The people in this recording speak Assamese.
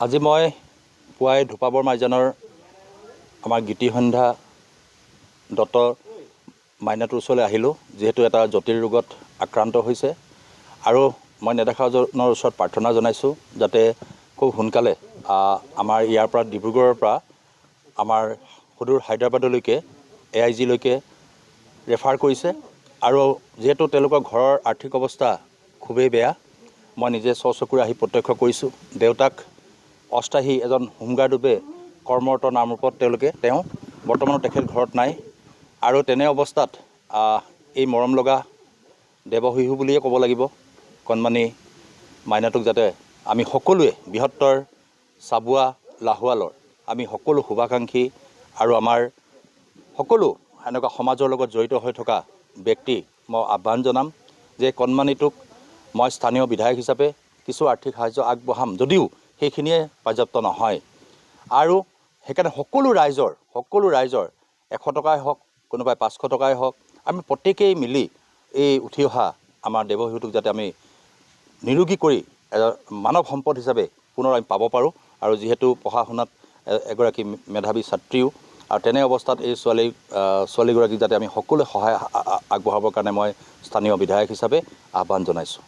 আজি মই পুৱাই ধুপাবৰ মাইজানৰ আমাৰ গীতি সন্ধ্যা দত্ত মাইনাটোৰ ওচৰলৈ আহিলোঁ, যিহেতু এটা জটিল ৰোগত আক্ৰান্ত হৈছে আৰু মই নেদেখাজনৰ ওচৰত প্ৰাৰ্থনা জনাইছোঁ যাতে খুব সোনকালে আমাৰ ইয়াৰ পৰা ডিব্ৰুগড়ৰ পৰা আমাৰ সুদূৰ হায়দৰাবাদলৈকে AIG লৈকে ৰেফাৰ কৰিছে আৰু যিহেতু তেওঁলোকৰ ঘৰৰ আৰ্থিক অৱস্থা খুবেই বেয়া, মই নিজে স্বচকুৰে আহি প্ৰত্যক্ষ কৰিছোঁ। দেউতাক অস্থায়ী এজন হোমগাৰ্ডৰূপে কৰ্মৰত নামৰূপত তেওঁ বৰ্তমানো তেখেত ঘৰত নাই আৰু তেনে অৱস্থাত এই মৰম লগা দেৱশিশু বুলিয়ে ক'ব লাগিব কণমানি মাইনাটোক যাতে আমি সকলোৱে বৃহত্তৰ চাবুৱা লাহোৱালৰ আমি সকলো শুভাকাংক্ষী আৰু আমাৰ সকলো এনেকুৱা সমাজৰ লগত জড়িত হৈ থকা ব্যক্তি মই আহ্বান জনাম যে কণমানিটোক মই স্থানীয় বিধায়ক হিচাপে কিছু আৰ্থিক সাহায্য আগবঢ়াম, যদিও সেইখিনিয়ে পৰ্যাপ্ত নহয় আৰু সেইকাৰণে সকলো ৰাইজৰ 100 টকাই হওক, কোনোবাই 500 টকাই হওক, আমি প্ৰত্যেকেই মিলি এই উঠি অহা আমাৰ দেৱশিশুটোক যাতে আমি নিৰোগী কৰি মানৱ সম্পদ হিচাপে পুনৰ আমি পাব পাৰোঁ। আৰু যিহেতু পঢ়া শুনাত এগৰাকী মেধাৱী ছাত্ৰীও, আৰু তেনে অৱস্থাত এই ছোৱালীগৰাকীক যাতে আমি সকলোৱে সহায় আগবঢ়াবৰ কাৰণে মই স্থানীয় বিধায়ক হিচাপে আহ্বান জনাইছোঁ।